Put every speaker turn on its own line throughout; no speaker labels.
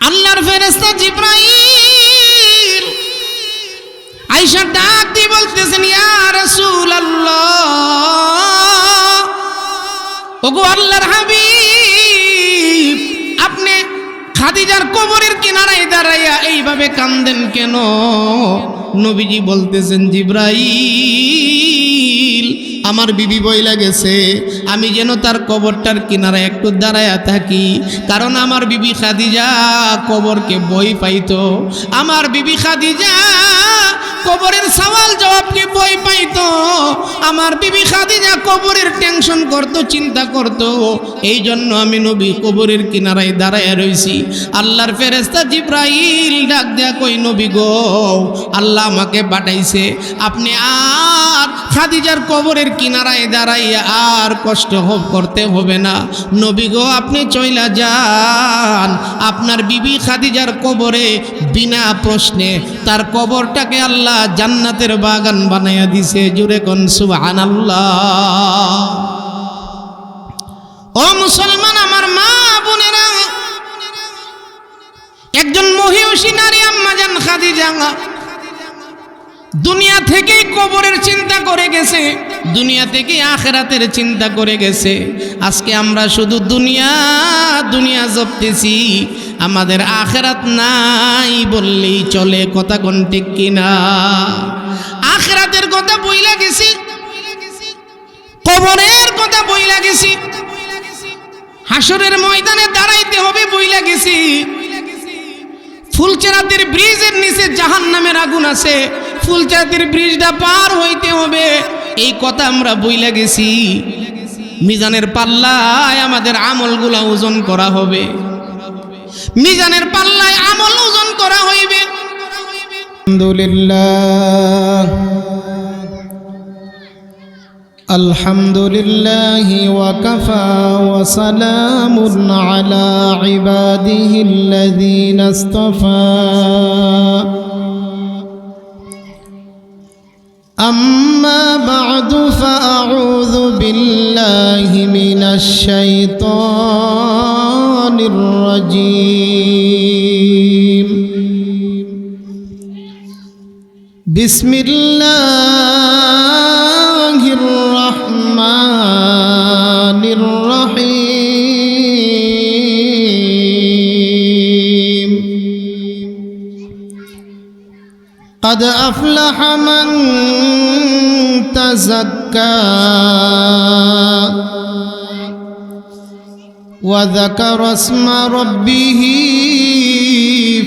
আল্লাহর ফেরেশতা জিবরাইল আয়েশা ডাক দিয়ে বলতেছেন, ইয়া রাসূলুল্লাহ, ওগো আল্লাহর হাবিব, আপনি খাদিজার কবরের কিনারায় দাঁড়াইয়া এইভাবে কান্দেন কেন? নবীজি বলতেছেন, জিবরাইল, আমার বিবি বইলা গেছে আমি যেন তার কবরটার কিনারায় একটু দাঁড়ায়া থাকি, কারণ আমার বিবি খাদিজা কবরকে বই পাইতো। আমার বিবি খাদিজা কবরের সওয়াল জবাবকে বই পাইতো। আমার বিবি খাদিজা কবরের টেনশন করতো, চিন্তা করতো। এই জন্য আমি নবী কবরের কিনারায় দাঁড়ায়া রইছি। আল্লাহর ফেরেশতা জিবরাইল ডাক দেয়া কই, নবী গো, আল্লাহ আমাকে পাঠাইছে, আপনি আর খাদিজার কবরের কিনারায় দাঁড়াইয়া আর কষ্ট করতে হবে না। নবী গো, আপনি চইলা যান, আপনার বিবি খাদিজার কবরে বিনা প্রশ্নে তার কবরটাকে আল্লাহ জান্নাতের বাগান বানাইয়া দিছে। জুড়ে কোন সুবহানাল্লাহ। ও মুসলমান, আমার মা বোনেরা, একজন মহিষী নারী আম্মাজান খাদিজা দুনিয়া থেকেই কবরের চিন্তা করে গেছে, দুনিয়া থেকে আখিরাতের চিন্তা করে গেছে। আজকে আমরা শুধু দুনিয়া দুনিয়া জপতেছি, আমাদের আখিরাত নাই বললেই চলে। কথা কোন ঠিক কিনা? আখিরাতের কথা বইলা গেছি, কবরের কথা বইলা গেছি, হাসরের ময়দানে দাঁড়াইতে হবে বইলা গেছি, ফুলচেরাতের ব্রিজের নিচে জাহান্নামের আগুন আছে, ফুলচেরাতের ব্রিজটা পার হইতে হবে, এই কথা আমরা বইলা গেছি। মিজানের পাল্লায় আমাদের আমলগুলা ওজন করা হবে, মিজানের পাল্লায় আমল ওজন করা হইবে।
আলহামদুলিল্লাহ, আলহামদুলিল্লাহি ওয়া কাফা ওয়া সালামুন আলা ইবাদিহিল্লাযীনা ইসতাফা। أما بعد فأعوذ بالله من الشيطان الرجيم. بسم الله الرحمن الرحيم. قد أفلح من تزكى وذكر اسم ربه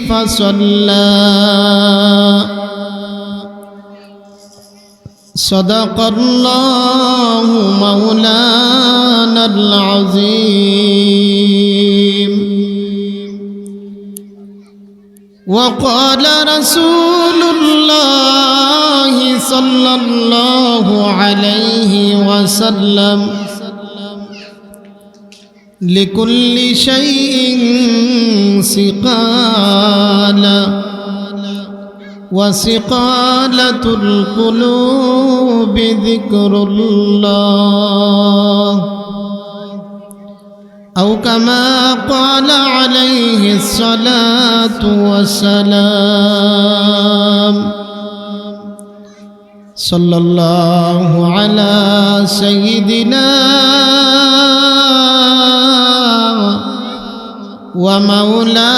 فصلى. صدق الله مولانا العظيم. وقال رسول الله صلى الله عليه وسلم: لكل شيء سقالا، وسقالة القلوب ذكر الله، أو كما قال عليه الصلاة والسلام. صلى الله على سيدنا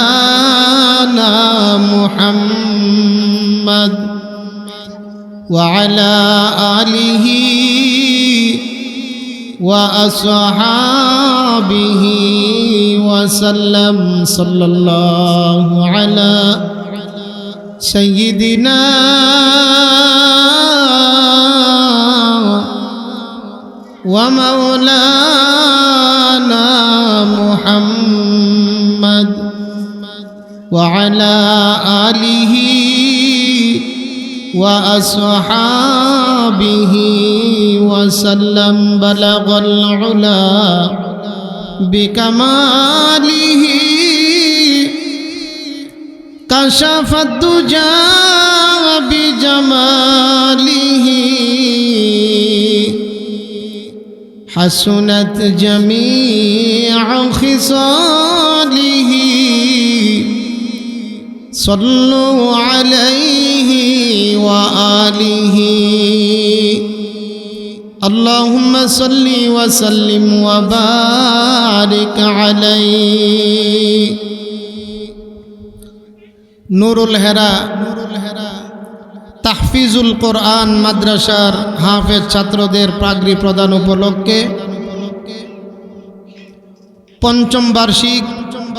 ومولانا محمد وعلى آله وأصحابه وسلم. صلى الله على سيدنا ومولانا محمد وعلى آله وأصحابه وسلم. بلغ العلا بكماله، كشف الدجى بجماله، حسنت جميع خصاله সাল্লু আলাইহি ওয়া আলিহি আল্লাহুম্মা সাল্লি ওয়া সাল্লিম ওয়া বারিক আলাইহি। নুরুল হেরা তাহফিজুল কোরআন মাদ্রাসার হাফেজ ছাত্রদের পাগড়ি প্রদান উপলক্ষে পঞ্চম বার্ষিক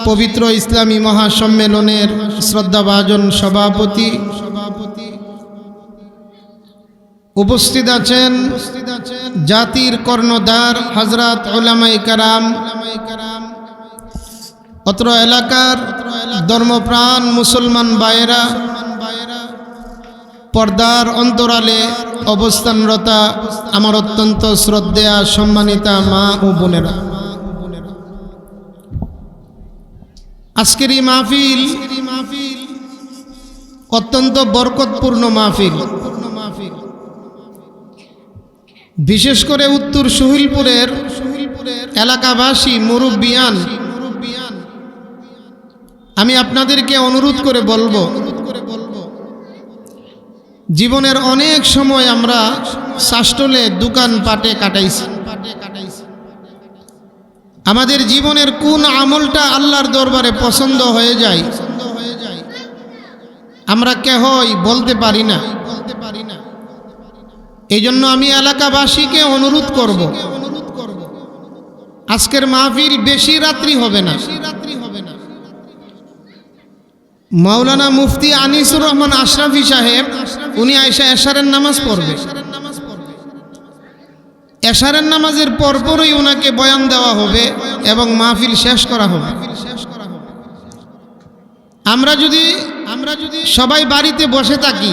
পবিত্র ইসলামী মহাসম্মেলনের শ্রদ্ধাভাজন সভাপতি উপস্থিত আছেন জাতির কর্ণধার হযরত উলামায়ে কেরাম, অত্র এলাকার ধর্মপ্রাণ মুসলমান ভাইয়েরা, পর্দার অন্তরালে অবস্থানরতা আমার অত্যন্ত শ্রদ্ধেয়া সম্মানিতা মা ও বোনেরা, আজকের এই মাহফিল অত্যন্ত বরকতপূর্ণ মাহফিল। বিশেষ করে উত্তর সহিলপুরের এলাকাবাসী মুরব্বিয়ান, আমি আপনাদেরকে অনুরোধ করে বলবো, জীবনের অনেক সময় আমরা শাসটলে দোকান পাটে কাটাইছি। আমাদের জীবনের কোন আমলটা আল্লাহর দরবারে পছন্দ হয়ে যায় আমরা কেহই বলতে পারি না। এই জন্য আমি এলাকাবাসীকে অনুরোধ করব, আজকের মাহফিল বেশি রাত্রি হবে না। মাওলানা মুফতি আনিসুর রহমান আশরাফি সাহেব উনি আয়েশা এশারের নামাজ পড়বে। এশারের নামাজের পরপরই ওনাকে বয়ান দেওয়া হবে এবং মাহফিল শেষ করা হবে। আমরা যদি সবাই বাড়িতে বসে থাকি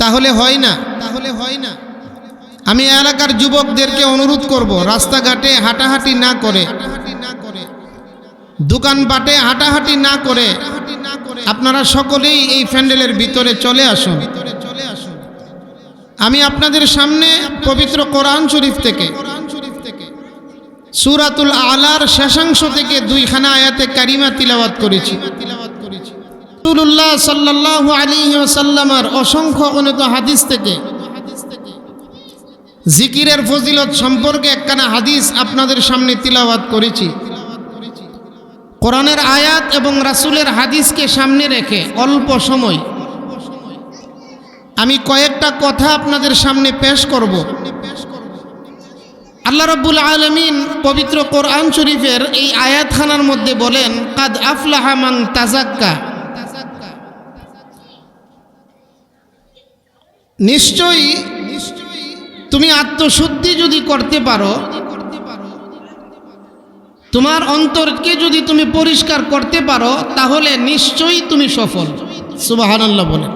তাহলে হয় না। আমি এলাকার যুবকদেরকে অনুরোধ করব, রাস্তাঘাটে হাঁটাহাঁটি না করে, দোকানপাটে হাঁটাহাঁটি না করে আপনারা সকলেই এই প্যান্ডেলের ভিতরে চলে আসুন। আমি আপনাদের সামনে পবিত্র কোরআন শরীফ থেকে সূরাতুল আলার শেষাংশ থেকে দুইখানা আয়াতে কারিমা তিলাওয়াত করেছি। রাসূলুল্লাহ সাল্লাল্লাহু আলাইহি ওয়াসাল্লামের অসংখ্য অগণিত হাদিস থেকে জিকিরের ফজিলত সম্পর্কে একখানা হাদিস আপনাদের সামনে তিলাওয়াত করেছি। কোরআনের আয়াত এবং রাসূলের হাদিসকে সামনে রেখে অল্প সময় আমি কয়েকটা কথা আপনাদের সামনে পেশ করব। আল্লাহ রাব্বুল আলামিন পবিত্র কোরআন শরীফের এই আয়াতখানার মধ্যে বলেন, কাদ আফলাহা মান তাযাক্কা, নিশ্চয়ই তুমি আত্মশুদ্ধি যদি করতে পারো, তোমার অন্তরকে যদি তুমি পরিষ্কার করতে পারো, তাহলে নিশ্চয়ই তুমি সফল। সুবহানাল্লাহ বলেন।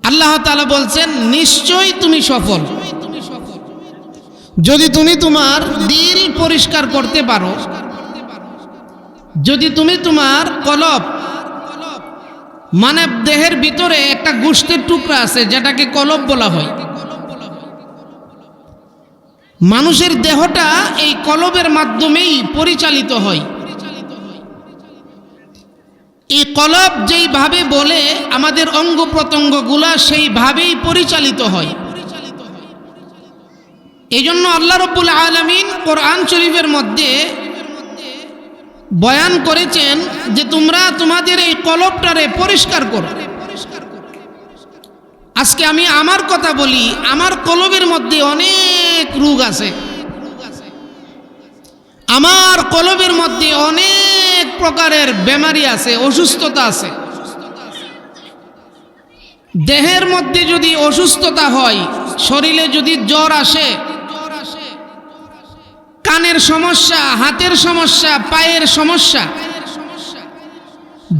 আল্লাহ তাআলা বলছেন নিশ্চয়ই তুমি সফল যদি তুমি তোমার দিল পরিষ্কার করতে পারো, যদি তুমি তোমার কলব, মানে দেহের ভিতরে একটা গোশতের টুকরা আছে যেটাকে কলব বলা হয়। মানুষের দেহটা এই কলবের মাধ্যমেই পরিচালিত হয়। এই কলব যেইভাবে বলে আমাদের অঙ্গ প্রত্যঙ্গগুলা সেইভাবেই পরিচালিত হয়। এই জন্য আল্লাহ রাব্বুল আলামিন কোরআন শরীফের মধ্যে বয়ান করেছেন যে তোমরা তোমাদের এই কলবটারে পরিষ্কার করো। আজকে আমি আমার কথা বলি, আমার কলবের মধ্যে অনেক রোগ আছে, আমার কলবের মধ্যে অনেক প্রকারের বেমারি আছে, অসুস্থতা আছে। দেহের মধ্যে যদি অসুস্থতা হয়, শরীরে যদি জ্বর আসে, কানের সমস্যা, হাতের সমস্যা, পায়ের সমস্যা,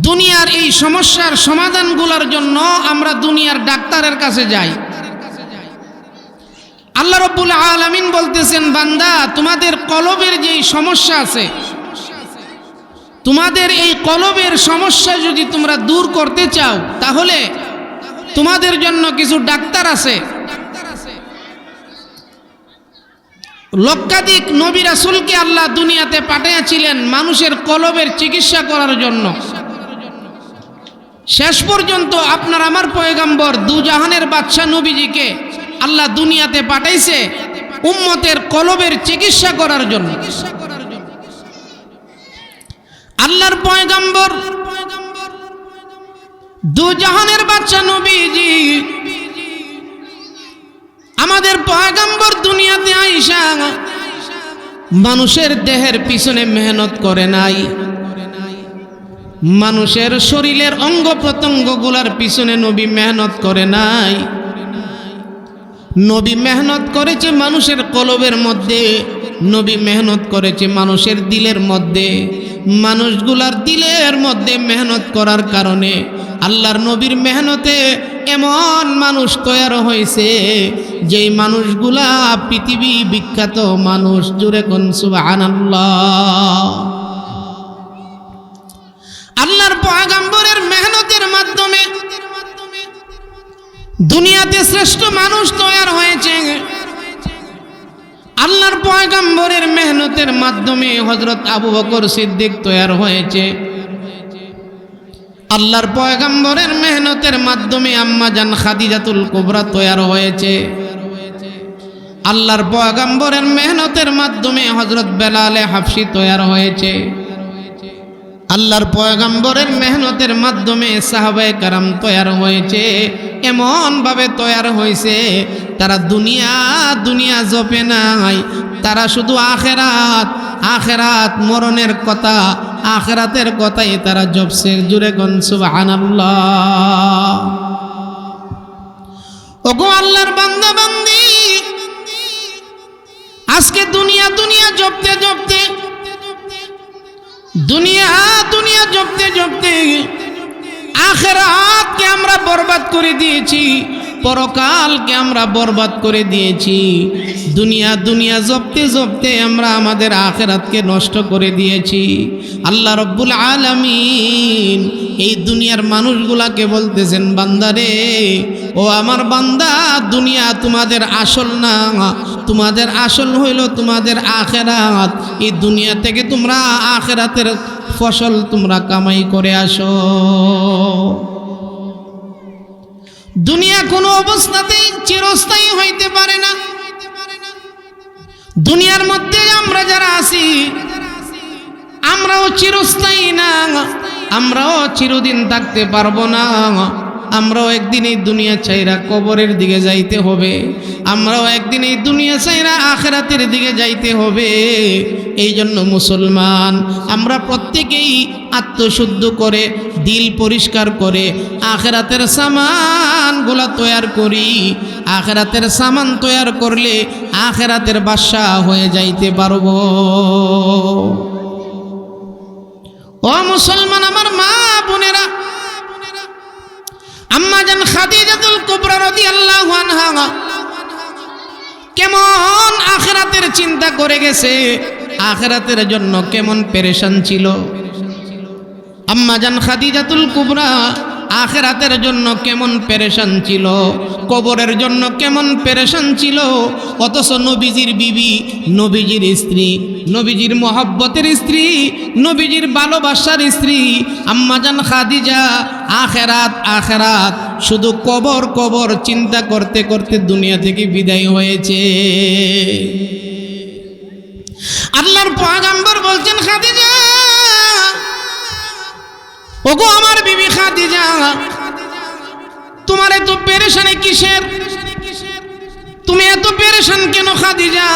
দুনিয়ার এই সমস্যার সমাধানগুলোর জন্য আমরা দুনিয়ার ডাক্তারের কাছে যাই। আল্লাহ রাব্বুল আলামিন বলতেছেন, বান্দা তোমাদের কলবের যেই সমস্যা আছে, তোমাদের এই কলবের সমস্যা যদি তোমরা দূর করতে চাও, তাহলে তোমাদের জন্য কিছু ডাক্তার আছে।
লক্ষাধিক নবী রাসূলকে আল্লাহ দুনিয়াতে পাঠিয়েছিলেন মানুষের কলবের চিকিৎসা করার জন্য। শেষ পর্যন্ত আপনার আমার পয়গম্বর দুজাহানের বাদশা নবীজিকে আল্লাহ দুনিয়াতে পাঠাইছে উম্মতের কলবের চিকিৎসা করার জন্য। আল্লাহর পয়গম্বর দুজাহানের বাদশা নবীজি আমাদের পয়গম্বর দুনিয়াতে আইসা মানুষের দেহের পিছনে মেহনত করে নাই, মানুষের শরীরের অঙ্গ প্রত্যঙ্গগুলার পিছনে নবী মেহনত করে নাই। নবী মেহনত করেছে মানুষের কলবের মধ্যে, নবী মেহনত করেছে মানুষের দিলের মধ্যে। মানুষগুলার দিলের মধ্যে মেহনত করার কারণে আল্লাহর নবীর মেহনতে এমন মানুষ তৈরি হয়েছে যেই মানুষগুলা পৃথিবী বিখ্যাত মানুষ। জুড়ে কোন সুবহানাল্লাহ। আল্লাহর পয়গম্বরের মেহনতের মাধ্যমে দুনিয়াতে শ্রেষ্ঠ মানুষ তৈরি হয়েছে। আল্লাহর পয়গম্বরের মেহনতের মাধ্যমে হযরত আবু বকর সিদ্দিক তৈরি হয়েছে। আল্লাহর পয়গম্বরের মেহনতের মাধ্যমে আম্মা জান খাদিজাতুল কুবরা তৈরি হয়েছে। আল্লাহর পয়গম্বরের মেহনতের মাধ্যমে হযরত বেলাল হাবশী তৈরি হয়েছে। আল্লাহর পয়গম্বরের মেহনতের মাধ্যমে সাহাবায়ে কেরাম তৈরি হয়েছে। এমন ভাবে তৈরি হয়েছে তারা দুনিয়া জপে নাই, তারা শুধু আখেরাত আখেরাত মরণের কথা, আখেরাতের কথাই তারা জপছে। জুড়ে কোন সুবহানাল্লাহ। ওগো আল্লাহর বান্দা বান্দি, আজকে দুনিয়া জপতে জপতে দুনিয়া জপতে আখেরাতকে আমরা বরবাদ করে দিয়েছি, পরকালকে আমরা বরবাদ করে দিয়েছি। দুনিয়া জপতে আমরা আমাদের আখেরাতকে নষ্ট করে দিয়েছি। আল্লাহ রব্বুল আলামিন এই দুনিয়ার মানুষগুলাকে বলতেছেন, বান্দারে, ও আমার বান্দা, দুনিয়া তোমাদের আসল না, তোমাদের আসল হইল তোমাদের আখেরাত। এই দুনিয়া থেকে তোমরা আখেরাতের ফসল তোমরা কামাই করে আসো। দুনিয়া কোনো অবস্থাতেই চিরস্থায়ী হইতে পারে না। দুনিয়ার মধ্যে আমরা যারা আছি আমরাও চিরস্থায়ী না, আমরাও চিরদিন থাকতে পারবো না। আমরাও একদিন এই দুনিয়া ছাইরা কবরের দিকে যাইতে হবে, আমরাও একদিন এই দুনিয়া ছাইরা আখিরাতের দিকে যাইতে হবে। এই জন্য মুসলমান আমরা প্রত্যেকেই আত্মশুদ্ধ করে দিল পরিষ্কার করে আখিরাতের সামানগুলা তৈয়ার করি। আখিরাতের সামান তৈয়ার করলে আখিরাতের বাদশা হয়ে যাইতে পারবো। ও মুসলমান আমার মা বোনেরা, আম্মা জান খাদিজাতুল কুবরা রাদিয়াল্লাহু আনহা কেমন আখিরাতের চিন্তা করে গেছে, আখিরাতের জন্য কেমন পেরেশান ছিল। আম্মা জান খাদিজাতুল কুবরা আখিরাতের জন্য কেমন পেরেশান ছিল, কবরের জন্য কেমন পেরেশান ছিল। অথচ নবীজির বিবি, নবীজির স্ত্রী, নবীজির মহব্বতের স্ত্রী, নবীজির ভালোবাসার স্ত্রী আম্মা জান খাদিজা আখিরাত শুধু কবর চিন্তা করতে করতে দুনিয়া থেকে বিদায় হয়েছে। আল্লাহর পয়গম্বর বলছেন, খাদিজা, ওগো আমার বিবি খাদিজা, তোমার এত পেরেশানি কিসের? তুমি এত পেরেশান কেন খাদিজা?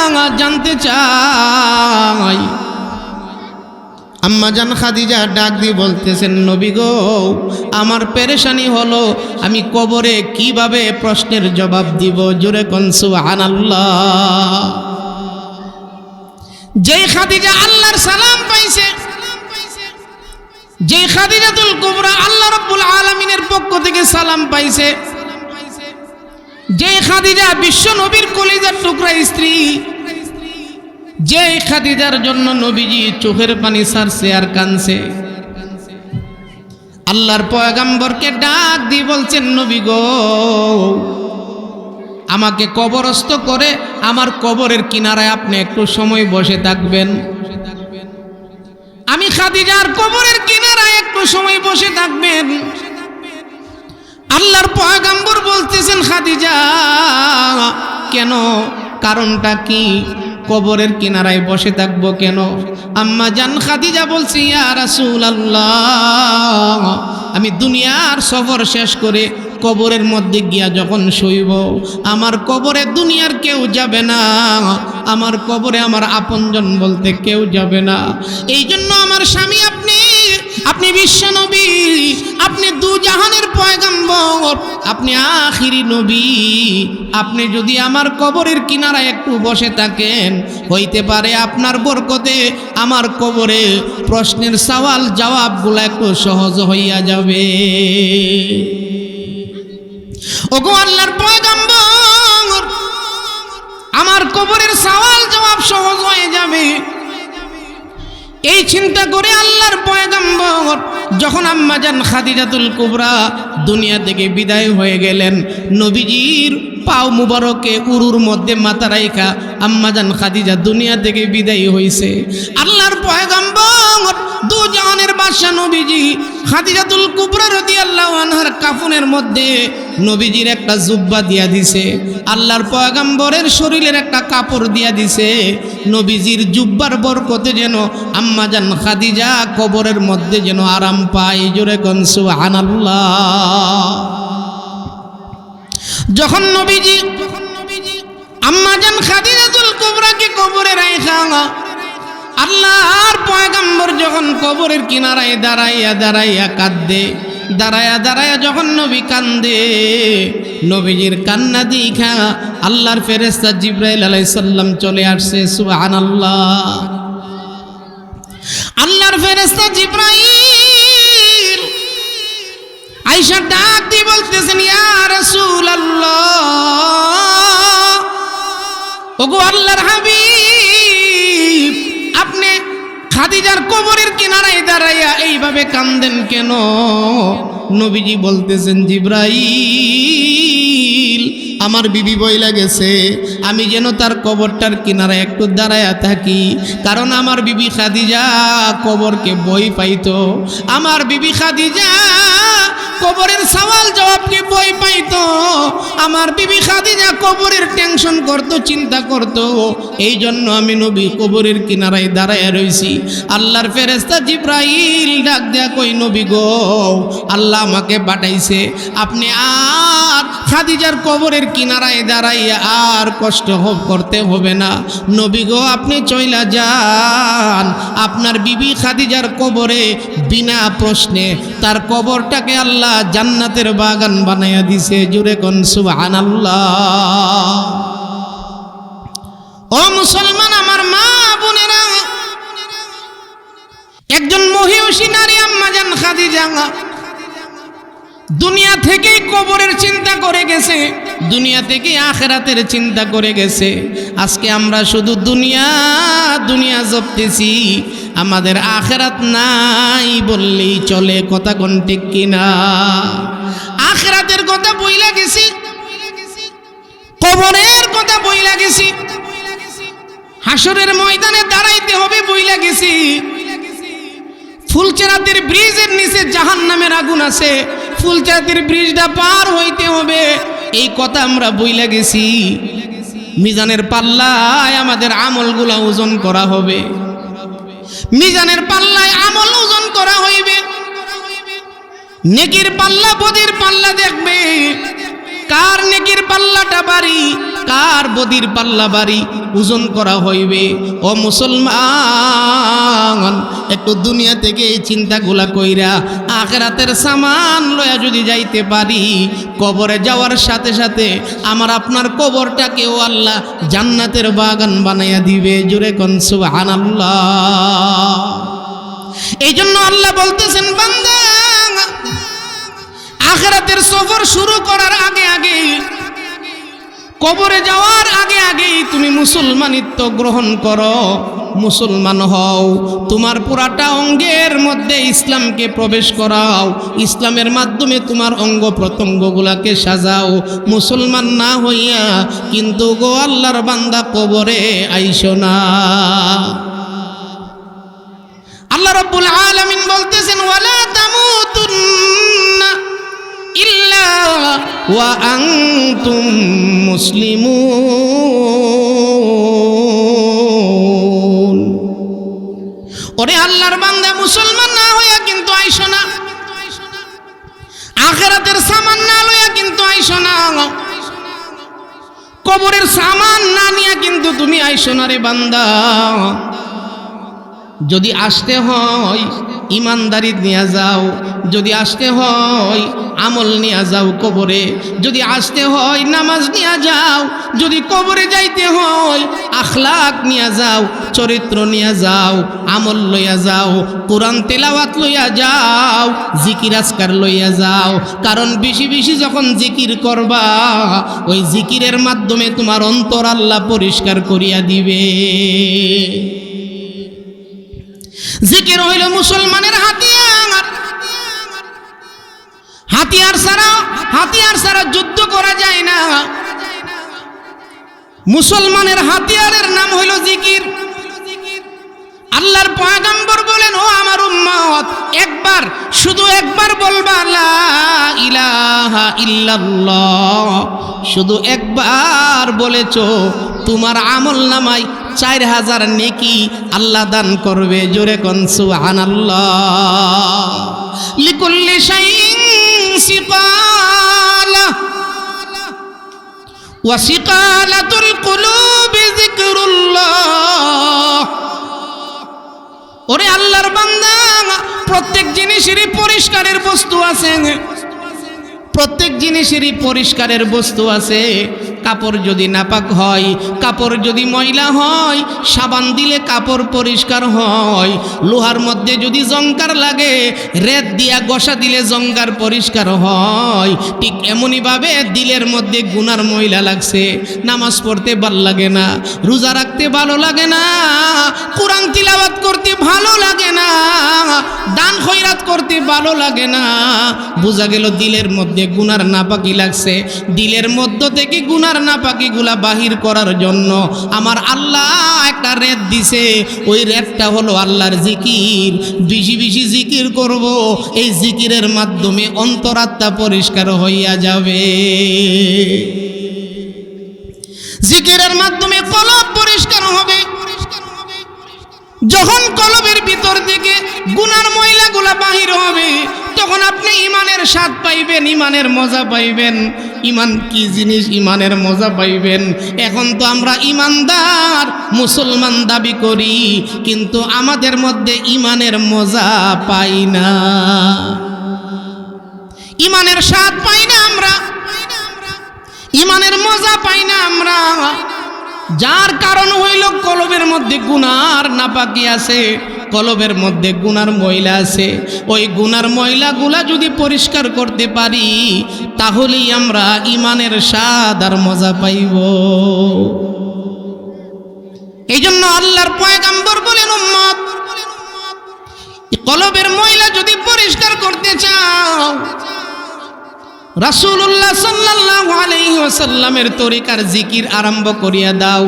জানতে চাই। আম্মা জান খাদিজা ডাক দিয়ে বলতেছেন, নবী গো, আমার পেরেশানি হলো আমি কবরে কিভাবে প্রশ্নের জবাব দিব। জোরে কোন সুবহানাল্লাহ। যেই খাদিজা আল্লাহর সালাম পাইছে, যে খাদিজাতুল কুবরা আল্লাহ রাব্বুল আলামিনের পক্ষ থেকে সালাম পাইছে, যে খাদিজা বিশ্ব নবীর কলিজার টুকরা স্ত্রী, যে খাদিজার জন্য নবীজি চোখের পানি ছাড়ছে আর কাঁদছে, আল্লাহর পয়গম্বরকে ডাক দিয়ে বলছেন, নবী গো, আমাকে কবরস্থ করে আমার কবরের কিনারায় আপনি একটু সময় বসে থাকবেন। আমি খাদিজার কবরের কিনারায় একটু সময় বসে থাকবেন। আল্লাহর পয়গম্বর বলতেছেন, খাদিজা কেন, কারণটা কি, কবরের কিনারায় বসে থাকবো কেন? আম্মা জান খাদিজা বলছি, ইয়া রাসূলুল্লাহ, আমি দুনিয়ার সফর শেষ করে কবরের মধ্যে গিয়া যখন শুইব, আমার কবরে দুনিয়ার কেউ যাবে না, আমার কবরে আমার আপনজন বলতে কেউ যাবে না। এই জন্য আমার স্বামী আপনি বিশ্ব নবী, আপনি দু জাহানের পয়গম্বর, আপনি আখিরি নবী, আপনি যদি আমার কবরের কিনারায় একটু বসে থাকেন, হইতে পারে আপনার বরকতে আমার কবরে প্রশ্নের সওয়াল জবাবগুলো একটু সহজ হইয়া যাবে। ওগো আল্লাহর পয়গম্বর, আমার কবরের সওয়াল জবাব সহজ হয়ে যাবে। এই চিন্তা করে আল্লাহর পয়গম্বর যখন আম্মাজান খাদিজাতুল কুবরা দুনিয়া থেকে বিদায় হয়ে গেলেন, নবীজির পাও মুবারকে উরুর মধ্যে মাথা রাইখা আম্মাজান খাদিজা দুনিয়া থেকে বিদায় হইছে। আল্লাহর পয়গম্বর দু জাহানের বাদশা নবীজি খাদিজাতুল কুবরা রাদিয়াল্লাহু আনহার কাফনের মধ্যে নবীজির একটা জুব্বা দিয়া দিছে, আল্লাহর পয়গম্বরের শরীরের একটা কাপড় দিয়া দিছে। নবীজির জুব্বার বরকতে যেন আম্মাজান খাদিজা কবরের মধ্যে যেন আরাম পায়। জোরে কোন সুবহানাল্লাহ। যখন নবীজি আম্মাজান খাদিজাতুল কুবরাকে কবরে রাইখা আল্লাহর পয়গম্বর যখন কবরের কিনারায় দাঁড়াইয়া কাঁদে, দাঁড়াইয়া যখন নবী কান্দে, নবীজির কান্না দেখা আল্লাহর ফেরেশতা জিবরাইল আলাইহিস সালাম চলে আসছে। সুবহানাল্লাহ। আল্লাহর ফেরেশতা জিবরাইল আয়েশা ডাক দিয়ে বলতেছেন, ইয়া রাসূলুল্লাহ, ওগো আল্লাহর হাবিব, আপনি খাদিজার কবরের কিনারায় দাঁড়াইয়া এইভাবে কান্দেন কেন? নবীজি বলতেছেন, জিবরাইল, আমার বিবি বইলা গেছে আমি যেন তার কবরটার কিনারায় একটু দাঁড়ায়া থাকি, কারণ আমার বিবি খাদিজা কবরকে বই পাইতো, আমার বিবি খাদিজা কবরের সওয়াল জবাবকে বই পাইতো, আমার বিবি খাদিজা কবরের টেনশন করতো, চিন্তা করতো। এই জন্য আমি নবী কবরের কিনারায় দাঁড়ায় রইছি। আল্লাহর ফেরেশতা জিবরাইল ডাক দেয়া কই, নবী গো, আল্লাহ আমাকে পাঠাইছে, আপনি আর খাদিজার কবরের কিনারায় দাঁড়াইয়া আর কষ্ট করতে হবে না। নবী গো, আপনি চইলা যান, আপনার বিবি খাদিজার কবরে বিনা প্রশ্নে তার কবরটাকে আল্লাহ জান্নাতের বাগান বানাইয়া দিছে। জুরে কোন সুবহানাল্লাহ। ও মুসলমান আমার মা বোনেরা, একজন মহিষী নারী আম্মাজান খাদিজা দুনিয়া থেকে কবরের চিন্তা করে গেছে, দুনিয়া থেকে আখিরাতের চিন্তা করে গেছে। আজকে আমরা শুধু দুনিয়া জপতেছি, আমাদের আখিরাত নাই বললেই চলে। কথা কোন ঠিক কিনা? আখিরাতের কথা বইলা গেছি, কবরের কথা বইলা গেছি, হাসরের ময়দানে দাঁড়াইতে হবে বইলা গেছি, ফুলচেরাতের ব্রিজের নিচে জাহান্নামের আগুন আছে, ফুলচেরাতের ব্রিজটা পার হইতে হবে, এই কথা আমরা বইলা গেছি। মিজানের পাল্লায় আমাদের আমলগুলা ওজন করা হবে, মিজানের পাল্লায় আমল ওজন করা হইবে। নেকির পাল্লা বদির পাল্লা দেখবে, কার নেকির পাল্লাটা বাড়ি, কার বদির পাল্লা বাড়ি, ওজন করা হইবে। ও মুসলমান, একটু দুনিয়া থেকে এই চিন্তাগুলা কইরা আখিরাতের সামান লয়া যদি যাইতে পারি, কবরে যাওয়ার সাথে সাথে আমার আপনার কবরটাকেও আল্লাহ জান্নাতের বাগান বানাইয়া দিবে। জোরে কোন সুবহানাল্লাহ। এই জন্য আল্লাহ বলতেছেন, বান্দা, আখিরাতের সফর শুরু করার আগে আগে, কবরে যাওয়ার আগে আগে তুমি মুসলমানিত্ব গ্রহণ করো। মুসলমান হও, তোমার পুরাটা অঙ্গের মধ্যে ইসলামকে প্রবেশ করাও, ইসলামের মাধ্যমে তোমার অঙ্গ প্রত্যঙ্গগুলাকে সাজাও। মুসলমান না হইয়া কিন্তু গো আল্লাহর বান্দা কবরে আইসো না। আল্লাহ রাব্বুল আলামিন বলতেছেন ওয়ালা তামুতুন্না ইল্লা ওয়া আনতুম মুসলিমুন। ওরে আল্লাহর বান্দা, মুসলমান না হইয়া কিন্তু আইসো না, আখিরাতের সামান না লইয়া কিন্তু আইসো না, কবরের সামান না নিয়া কিন্তু তুমি আইসো না রে বান্দা। যদি আসতে হয় ইমানদারি নিয়ে যাও, যদি আসতে হয় আমল নিয়ে যাও কবরে, যদি আসতে হয় নামাজ নিয়ে যাও, যদি কবরে যাইতে হয় আখলাক নিয়ে যাও, চরিত্র নিয়ে যাও, আমল লইয়া যাও, কোরআন তেলাওয়াত লইয়া যাও, জিকির আজকার লইয়া যাও। কারণ বেশি বেশি যখন জিকির করবা ওই জিকিরের মাধ্যমে তোমার অন্তর আল্লাহ পরিষ্কার করিয়া দিবে। জিকির হইল মুসলমানের হাতিয়ার, হাতিয়ার ছাড়া যুদ্ধ করা যায় না। মুসলমানের হাতিয়ারের নাম হইল জিকির। আল্লাহর পয়গম্বর বলেন, ও আমার উম্মত, একবার শুধু একবার বলবা লা ইলাহা ইল্লাল্লাহ, শুধু একবার বলেছো তোমার আমল নামায় 4000 নেকি আল্লাহ দান করবে। জোরে কোন সুবহানাল্লাহ। লিকুল্লি শাইইন সিকালা ওয়া সিকালাতুল কুলুবি যিকরুল্লাহ। ওরে আল্লাহর বান্দা, প্রত্যেক জিনিসেরই পরিষ্কারের বস্তু আছে, প্রত্যেক জিনিসেরই পরিষ্কারের বস্তু আছে। কাপড় যদি নাপাক হয়, কাপড় যদি ময়লা হয়, সাবান দিলে কাপড় পরিষ্কার হয়। লোহার মধ্যে যদি জংকার লাগে, রেত দিয়া ঘষা দিলে জংকার পরিষ্কার হয়। ঠিক এমনইভাবে দিলের মধ্যে গুনার ময়লা লাগছে, নামাজ পড়তে ভাল লাগে না, রোজা রাখতে ভালো লাগে না, কোরআন তিলাওয়াত করতে ভালো লাগে না, দান খয়রাত করতে ভালো লাগে না। বোঝা গেল দিলের মধ্যে গুনার নাপাকি লাগছে। দিলের মধ্য থেকে গুনার নাপাকিগুলা বাহির করার জন্য আমার আল্লাহ একটা রেত দিছে। ওই রেতটা হলো আল্লাহর জিকির। বেশি বেশি জিকির করব, এই জিকিরের মাধ্যমে অন্তরাত্মা পরিষ্কার হইয়া যাবে। জিকিরের মাধ্যমে কলব পরিষ্কার হবে। যখন কলবের ভিতর থেকে গুনার ময়লাগুলা বাহির হবে, তখন আপনি ইমানের স্বাদ পাইবেন, ইমানের মজা পাইবেন। ইমান কি জিনিস, ইমানের মজা পাইবেন। এখন তো আমরা ইমানদার মুসলমান দাবি করি, কিন্তু আমাদের মধ্যে ইমানের মজা পাই না, ইমানের স্বাদ পাই না আমরা, ইমানের মজা পাই না আমরা। যার কারণ হইল কলবের মধ্যে গুনার নাপাকি আছে, কলবের মধ্যে গুনার ময়লা আছে। ওই গুনার ময়লাগুলা যদি পরিষ্কার করতে পারি, তাহলেই আমরা ইমানের স্বাদ আর মজা পাইব। এই জন্য আল্লাহর পয়গম্বর বলেন, উম্মত, কলবের ময়লা যদি পরিষ্কার করতে চাও, রাসূলুল্লাহ সাল্লাল্লাহু আলাইহি ওয়াসাল্লামের তরিকার জিকির আরম্ভ করিয়া দাও।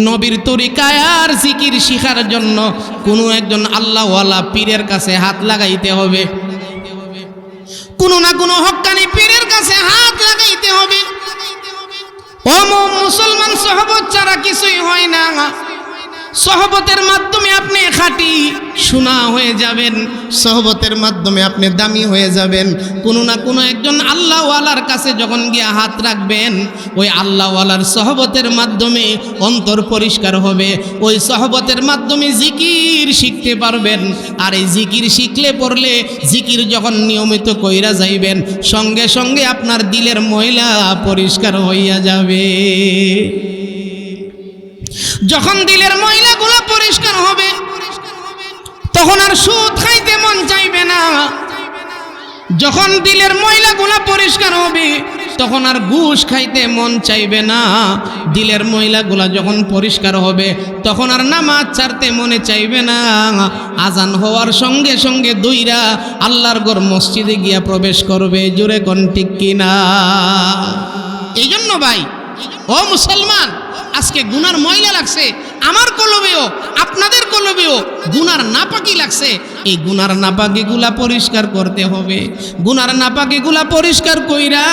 নবীর তরিকায় আর জিকির শিখার জন্য কোনো একজন আল্লাহওয়ালা পীরের কাছে হাত লাগাইতে হবে, কোনো না কোনো হক্কানি পীরের কাছে হাত লাগাইতে হবে। ও মুসলমান, সহবত ছাড়া কিছুই হয় না। সহবতের মাধ্যমে আপনি খাঁটি সোনা হয়ে যাবেন, সহবতের মাধ্যমে আপনি দামি হয়ে যাবেন। কোনো না কোনো একজন আল্লাহওয়ালার কাছে যখন গিয়ে হাত রাখবেন, ওই আল্লাহওয়ালার সহবতের মাধ্যমে অন্তর পরিষ্কার হবে। ওই সহবতের মাধ্যমে জিকির শিখতে পারবেন। আর এই জিকির শিখলে পড়লে, জিকির যখন নিয়মিত কইরা যাইবেন, সঙ্গে সঙ্গে আপনার দিলের ময়লা পরিষ্কার হইয়া যাবে। যখন দিলের ময়লাগুলো পরিষ্কার হবে, তখন আর সুদ খাইতে মন চাইবে না। যখন দিলের ময়লাগুলো পরিষ্কার হবে, তখন আর ঘুষ খাইতে মন চাইবে না। দিলের ময়লাগুলা যখন পরিষ্কার হবে তখন আর নামাজ ছাড়তে মনে চাইবে না। আজান হওয়ার সঙ্গে সঙ্গে দুইরা আল্লাহর ঘর মসজিদে গিয়া প্রবেশ করবে। জোরে কোন ঠিক কিনা? এই জন্য ভাই ও মুসলমান, আজকে গুনার ময়লা লাগছে আমার কলবেও, আপনাদের কলবেও গুনার নাপাকি লাগছে। এই গুনার নাপাকিগুলা পরিষ্কার করতে হবে। গুনার নাপাকিগুলা পরিষ্কার কইরা